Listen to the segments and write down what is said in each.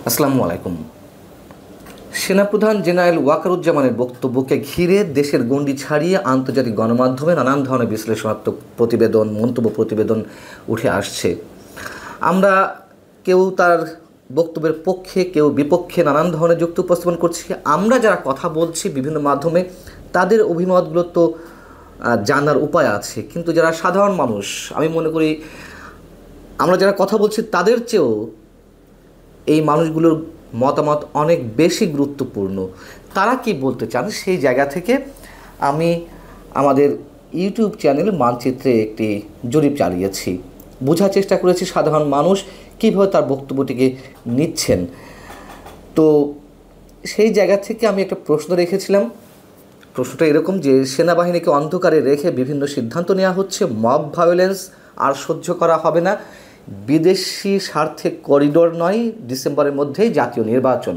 আসসালামু আলাইকুম। সেনাপ্রধান জেনারেল ওয়াকারুজ্জামানের বক্তব্যকে ঘিরে দেশের গণ্ডি ছাড়িয়ে আন্তর্জাতিক গণমাধ্যমে নানান ধরনের বিশ্লেষণাত্মক প্রতিবেদন, মন্তব্য প্রতিবেদন উঠে আসছে। আমরা কেউ তার বক্তব্যের পক্ষে, কেউ বিপক্ষে নানান ধরনের যুক্তি উপস্থাপন করছি। আমরা যারা কথা বলছি বিভিন্ন মাধ্যমে, তাদের অভিমতগুলো তো জানার উপায় আছে, কিন্তু যারা সাধারণ মানুষ, আমি মনে করি আমরা যারা কথা বলছি তাদের চেয়েও এই মানুষগুলোর মতামত অনেক বেশি গুরুত্বপূর্ণ। তারা কি বলতে চান সেই জায়গা থেকে আমি আমাদের ইউটিউব চ্যানেল মানচিত্রে একটি জরিপ চালিয়েছি, বোঝার চেষ্টা করেছি সাধারণ মানুষ কীভাবে তার বক্তব্যটিকে নিচ্ছেন। তো সেই জায়গা থেকে আমি একটা প্রশ্ন রেখেছিলাম। প্রশ্নটা এরকম যে সেনাবাহিনীকে অন্ধকারে রেখে বিভিন্ন সিদ্ধান্ত নেওয়া হচ্ছে, মব ভায়োলেন্স আর সহ্য করা হবে না, বিদেশি স্বার্থে করিডোর নয়, ডিসেম্বরের মধ্যেই জাতীয় নির্বাচন।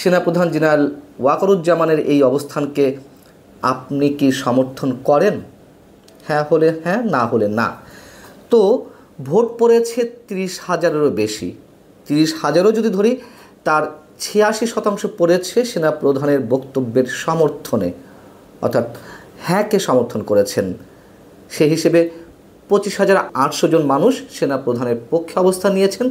সেনাপ্রধান জেনারেল ওয়াকারুজ্জামানের এই অবস্থানকে আপনি কি সমর্থন করেন? হ্যাঁ হলে হ্যাঁ, না হলে না। তো ভোট পড়েছে 30,000-এরও বেশি। 30,000-ও যদি ধরি, তার 86% পড়েছে সেনাপ্রধানের বক্তব্যের সমর্থনে, অর্থাৎ হ্যাঁকে সমর্থন করেছেন। সেই হিসেবে 25,800 জন মানুষ সেনাপ্রধানের পক্ষে অবস্থান নিয়েছেন,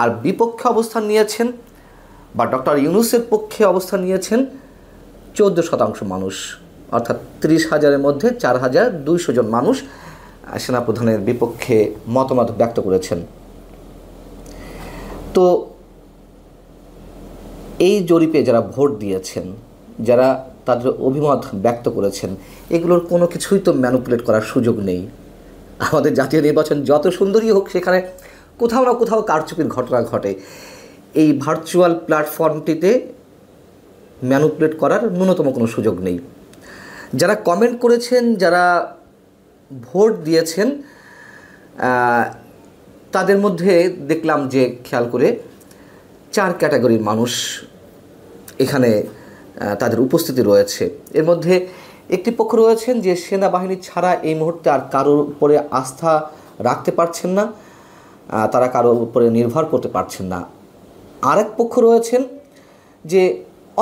আর বিপক্ষে অবস্থান নিয়েছেন বা ডক্টর ইউনূসের পক্ষে অবস্থান নিয়েছেন 14% মানুষ, অর্থাৎ 30,000-এর মধ্যে 4,200 জন মানুষ সেনাপ্রধানের বিপক্ষে মতামত ব্যক্ত করেছেন। তো এই জরিপে যারা ভোট দিয়েছেন, যারা তাদের অভিমত ব্যক্ত করেছেন, এগুলোর কোনো কিছুই তো ম্যানিপুলেট করার সুযোগ নেই। আমাদের জাতীয় নির্বাচন যত সুন্দরই হোক, সেখানে কোথাও না কোথাও কারচুপির ঘটনা ঘটে। এই ভার্চুয়াল প্ল্যাটফর্মটিতে ম্যানিপুলেট করার ন্যূনতম কোনো সুযোগ নেই। যারা কমেন্ট করেছেন, যারা ভোট দিয়েছেন, তাদের মধ্যে দেখলাম যে খেয়াল করে 4 ক্যাটাগরির মানুষ এখানে তাদের উপস্থিতি রয়েছে। এর মধ্যে একটি পক্ষ রয়েছেন যে সেনাবাহিনী ছাড়া এই মুহূর্তে আর কারোর উপরে আস্থা রাখতে পারছেন না, তারা কারোর উপরে নির্ভর করতে পারছেন না। আরেক পক্ষ রয়েছেন যে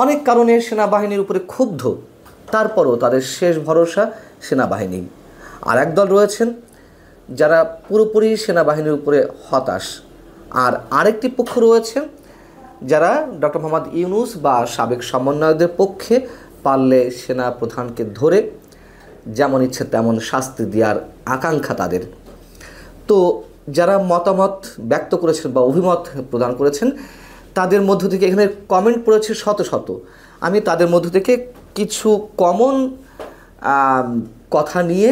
অনেক কারণে সেনাবাহিনীর উপরে ক্ষুব্ধ, তারপরও তাদের শেষ ভরসা সেনাবাহিনী। আর একদল রয়েছেন যারা পুরোপুরি সেনাবাহিনীর উপরে হতাশ। আর আরেকটি পক্ষ রয়েছেন যারা ডক্টর মোহাম্মদ ইউনূস বা সাবেক সমন্বয়কদের পক্ষে, পারলে সেনা প্রধানকে ধরে যেমন ইচ্ছে তেমন শাস্তি দেওয়ার আকাঙ্ক্ষা তাদের। তো যারা মতামত ব্যক্ত করেছেন বা অভিমত প্রদান করেছেন, তাদের মধ্য থেকে এখানে কমেন্ট পড়েছে শত শত। আমি তাদের মধ্য থেকে কিছু কমন কথা নিয়ে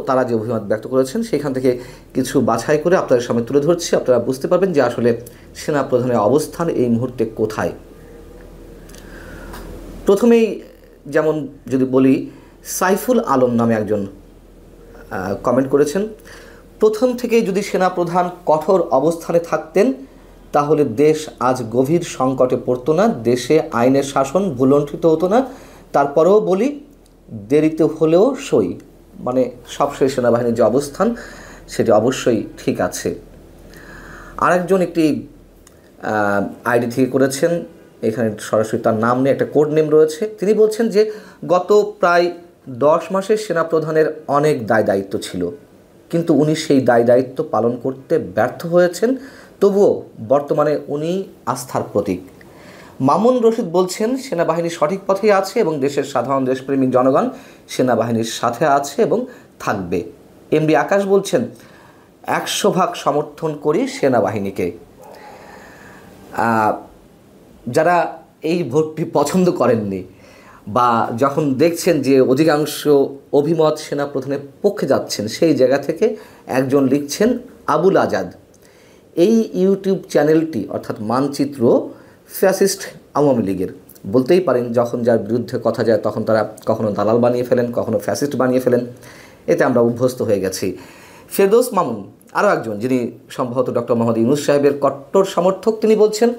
তারা যে অভিমত ব্যক্ত করেছেন সেখান থেকে কিছু বাছাই করে আপনাদের সামনে তুলে ধরছি। আপনারা বুঝতে পারবেন যে আসলে সেনাপ্রধানের অবস্থান এই মুহূর্তে কোথায়। প্রথমেই যেমন যদি বলি, সাইফুল আলম নামে একজন কমেন্ট করেছেন, প্রথম থেকেই যদি সেনাপ্রধান কঠোর অবস্থানে থাকতেন তাহলে দেশ আজ গভীর সংকটে পড়তো না, দেশে আইনের শাসন ভুলণ্ঠিত হতো না। তারপরেও বলি, দেরিতে হলেও সই, মানে সবশেষ সেনাবাহিনীর যে অবস্থান সেটি অবশ্যই ঠিক আছে। আরেকজন একটি আইডি থেকে করেছেন, এখানে সরাসরি তার নাম নেই, একটা কোড নেম রয়েছে। তিনি বলছেন যে গত প্রায় 10 মাসে সেনাপ্রধানের অনেক দায়িত্ব ছিল, কিন্তু উনি সেই দায়িত্ব পালন করতে ব্যর্থ হয়েছেন। তবুও বর্তমানে উনি আস্থার প্রতীক। মামুন রশিদ বলছেন সেনাবাহিনী সঠিক পথেই আছে এবং দেশের সাধারণ দেশপ্রেমিক জনগণ সেনাবাহিনীর সাথে আছে এবং থাকবে। এমডি আকাশ বলছেন 100% সমর্থন করি সেনাবাহিনীকে। যারা এই ভোটটি পছন্দ করেননি বা যখন দেখছেন যে অধিকাংশ অভিমত সেনাপ্রধানের পক্ষে যাচ্ছেন, সেই জায়গা থেকে একজন লিখছেন আবুল আজাদ, এই ইউটিউব চ্যানেলটি অর্থাৎ মানচিত্র ফ্যাসিস্ট আওয়ামী লীগের। বলতেই পারেন যখন যার বিরুদ্ধে কথা যায় তখন তারা কখনো দালাল বানিয়ে ফেলেন, কখনো ফ্যাসিস্ট বানিয়ে ফেলেন, এতে আমরা অভ্যস্ত হয়ে গেছি। ফেরদৌস মামুন আরও একজন, যিনি সম্ভবত ডক্টর মোহাম্মদ ইউনূস সাহেবের কট্টর সমর্থক, তিনি বলছেন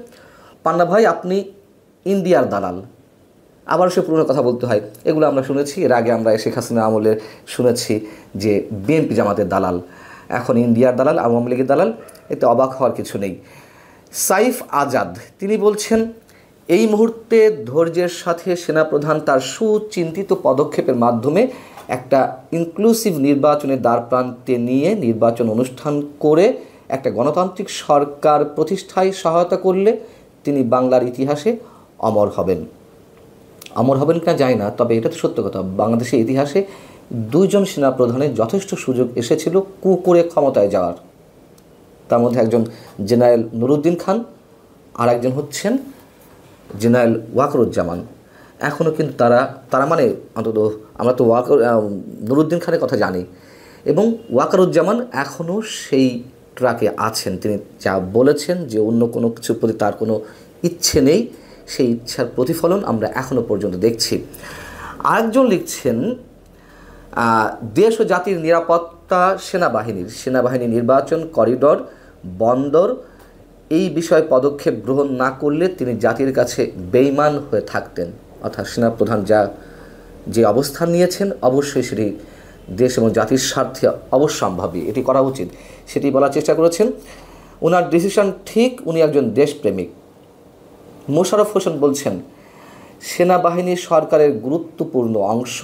পান্না ভাই আপনি ইন্ডিয়ার দালাল। আবার সে পুরনো কথা বলতে হয়, এগুলো আমরা শুনেছি এর আগে। আমরা শেখ হাসিনা আমলে শুনেছি যে বিএনপি জামাতের দালাল, এখন ইন্ডিয়ার দালাল, আওয়ামী লীগের দালাল, এতে অবাক হওয়ার কিছু নেই। সাইফ আজাদ তিনি বলছেন, এই মুহূর্তে ধৈর্যের সাথে সেনাপ্রধান তার সুচিন্তিত পদক্ষেপের মাধ্যমে একটা ইনক্লুসিভ নির্বাচনের দ্বারপ্রান্তে নিয়ে নির্বাচন অনুষ্ঠান করে একটা গণতান্ত্রিক সরকার প্রতিষ্ঠায় সহায়তা করলে তিনি বাংলার ইতিহাসে অমর হবেন। অমর হবেন কিনা জানি না, তবে এটা তো সত্য কথা, বাংলাদেশের ইতিহাসে দুইজন সেনাপ্রধানের যথেষ্ট সুযোগ এসেছিল কু করে ক্ষমতায় যাওয়ার। তার মধ্যে একজন জেনারেল নুরুদ্দিন খান, আর একজন হচ্ছেন জেনারেল ওয়াকারুজ্জামান। এখনও কিন্তু তারা মানে অন্তত আমরা তো নুরুদ্দিন খানের কথা জানি, এবং ওয়াকারুজ্জামান এখনও সেই ট্রাকে আছেন। তিনি যা বলেছেন যে অন্য কোনো কিছুর প্রতি তার কোনো ইচ্ছে নেই, সেই ইচ্ছার প্রতিফলন আমরা এখনও পর্যন্ত দেখছি। আরেকজন লিখছেন, দেশ ও জাতির নিরাপত্তা সেনাবাহিনী নির্বাচন করিডর বন্দর এই বিষয়ে পদক্ষেপ গ্রহণ না করলে তিনি জাতির কাছে বেঈমান হয়ে থাকতেন। অর্থাৎ সেনাপ্রধান যে অবস্থান নিয়েছেন অবশ্যই সেটি দেশ এবং জাতির স্বার্থে অবশ্যম্ভাবী, এটি করা উচিত, সেটি বলার চেষ্টা করেছেন। ওনার ডিসিশন ঠিক, উনি একজন দেশপ্রেমিক। মোশাররফ হোসেন বলছেন, সেনাবাহিনী সরকারের গুরুত্বপূর্ণ অংশ,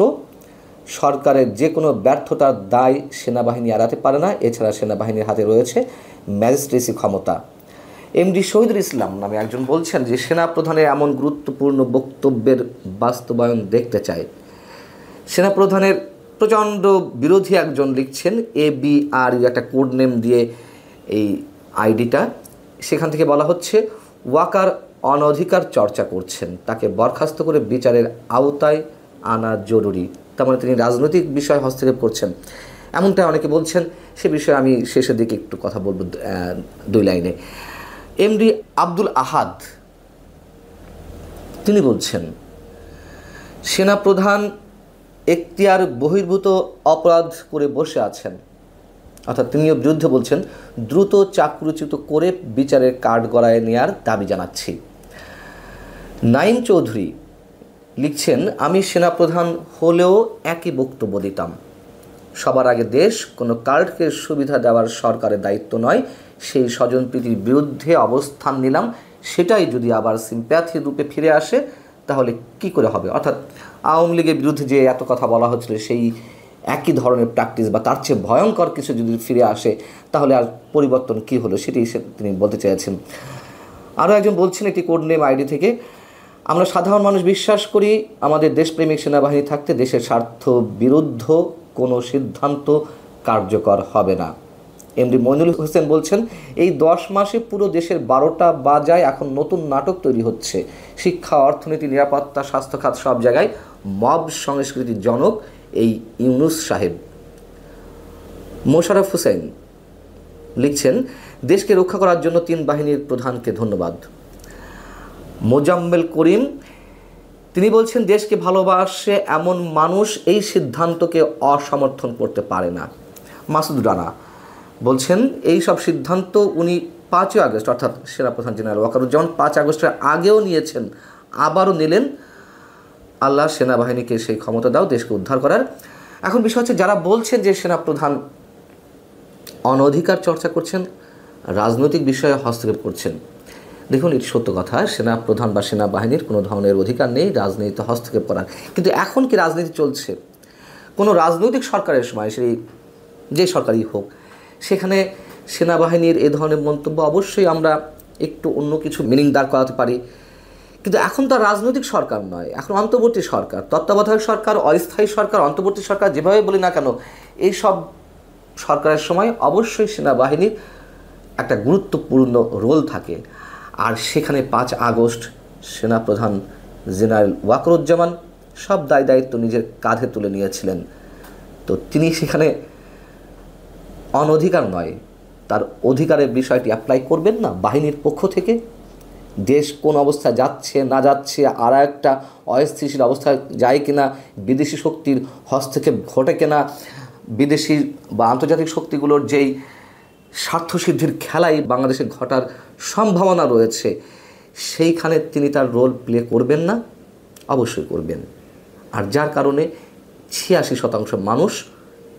সরকারের যে কোনো ব্যর্থতার দায় সেনাবাহিনী এড়াতে পারে না। এছাড়া সেনাবাহিনীর হাতে রয়েছে ম্যাজিস্ট্রেসি ক্ষমতা। এমডি শহীদুল ইসলাম নামে একজন বলছেন যে সেনাপ্রধানের এমন গুরুত্বপূর্ণ বক্তব্যের বাস্তবায়ন দেখতে চায়। সেনাপ্রধানের প্রচণ্ড বিরোধী একজন লিখছেন, ABR একটা কোড নেম দিয়ে এই আইডিটা, সেখান থেকে বলা হচ্ছে ওয়াকার অনধিকার চর্চা করছেন, তাকে বরখাস্ত করে বিচারের আওতায় আনা জরুরি। তার মানে তিনি রাজনৈতিক বিষয়ে হস্তক্ষেপ করছেন, এমনটা অনেকে বলছেন। সে বিষয়ে আমি শেষের দিকে একটু কথা বলব 2 লাইনে। এমডি আব্দুল আহাদ তিনি বলছেন, সেনাপ্রধান এখতিয়ার বহির্ভূত অপরাধ করে বসে আছেন। অর্থাৎ তিনিও বিরুদ্ধে বলছেন, দ্রুত চাকরুচ্যুত করে বিচারের কাঠগড়ায় নেয়ার দাবি জানাচ্ছি। নাইম চৌধুরী লিখছেন, আমি সেনাপ্রধান হলেও একই বক্তব্য দিতাম। সবার আগে দেশ, কোনো কার্ডকে সুবিধা দেওয়ার সরকারের দায়িত্ব নয়, সেই স্বজনপ্রীতির বিরুদ্ধে অবস্থান নিলাম। সেটাই যদি আবার সিম্প্যাথির রূপে ফিরে আসে তাহলে কি করে হবে? অর্থাৎ আওয়ামী লীগের বিরুদ্ধে যে এত কথা বলা হচ্ছিল, সেই একই ধরনের প্র্যাকটিস বা তার চেয়ে ভয়ঙ্কর কিছু যদি ফিরে আসে তাহলে আর পরিবর্তন কী হলো, সেটি তিনি বলতে চেয়েছেন। আরও একজন বলছেন একটি কোড নেম আইডি থেকে, আমরা সাধারণ মানুষ বিশ্বাস করি আমাদের দেশপ্রেমিক সেনাবাহিনী থাকতে দেশের স্বার্থ বিরুদ্ধ কোনো সিদ্ধান্ত কার্যকর হবে না। এমডি মইনুল হোসেন বলছেন, এই 10 মাসে পুরো দেশের 12টা বাজায় এখন নতুন নাটক তৈরি হচ্ছে। শিক্ষা, অর্থনীতি, নিরাপত্তা, স্বাস্থ্যখাত সব জায়গায় মব সংস্কৃতির জনক এই ইউনুস সাহেব। মোশাররফ হোসেন লিখছেন, দেশকে রক্ষা করার জন্য 3 বাহিনীর প্রধানকে ধন্যবাদ। মোজাম্মেল করিম তিনি বলছেন, দেশকে ভালোবাসে এমন মানুষ এই সিদ্ধান্তকে অসমর্থন করতে পারে না। মাসুদ রানা বলছেন, এই সব সিদ্ধান্ত উনি 5 আগস্ট অর্থাৎ সেনাপ্রধান জেনারেল ওয়াকারুজ্জামান 5 আগস্টের আগেও নিয়েছেন, আবারও নিলেন। আল্লাহ সেনাবাহিনীকে সেই ক্ষমতা দাও দেশকে উদ্ধার করার। এখন বিষয় হচ্ছে, যারা বলছেন যে সেনাপ্রধান অনধিকার চর্চা করছেন, রাজনৈতিক বিষয়ে হস্তক্ষেপ করছেন, দেখুন এটি সত্য কথা, সেনাপ্রধান বা সেনাবাহিনীর কোনো ধরনের অধিকার নেই রাজনীতিতে হস্তক্ষেপ করার। কিন্তু এখন কি রাজনীতি চলছে? কোনো রাজনৈতিক সরকারের সময়, সেই যে সরকারই হোক, সেখানে সেনাবাহিনীর এ ধরনের মন্তব্য অবশ্যই আমরা একটু অন্য কিছু মিনিং দাঁড় করাতে পারি। কিন্তু এখন তো রাজনৈতিক সরকার নয়, এখন অন্তর্বর্তী সরকার, তত্ত্বাবধায়ক সরকার, অস্থায়ী সরকার, অন্তর্বর্তী সরকার, যেভাবে বলি না কেন, এই সব সরকারের সময় অবশ্যই সেনাবাহিনীর একটা গুরুত্বপূর্ণ রোল থাকে। আর সেখানে 5 আগস্ট সেনাপ্রধান জেনারেল ওয়াকারুজ্জামান সব দায়িত্ব নিজের কাঁধে তুলে নিয়েছিলেন। তো তিনি সেখানে অনধিকার নয়, তার অধিকারের বিষয়টি অ্যাপ্লাই করবেন না বাহিনীর পক্ষ থেকে? দেশ কোন অবস্থায় যাচ্ছে না যাচ্ছে, আর একটা অস্থিতিশীল অবস্থায় যায় কিনা, বিদেশি শক্তির হস্তক্ষেপ ঘটে কিনা, বিদেশি বা আন্তর্জাতিক শক্তিগুলোর যেই স্বার্থসিদ্ধির খেলাই বাংলাদেশে ঘটার সম্ভাবনা রয়েছে, সেইখানে তিনি তার রোল প্লে করবেন না? অবশ্যই করবেন। আর যার কারণে 86% মানুষ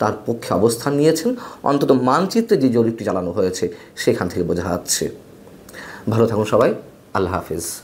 তার পক্ষে অবস্থান নিয়েছেন, অন্তত মানচিত্রে যে জরিপটি চালানো হয়েছে সেখান থেকে বোঝা যাচ্ছে। ভালো থাকুন সবাই। আল্লাহ হাফিজ।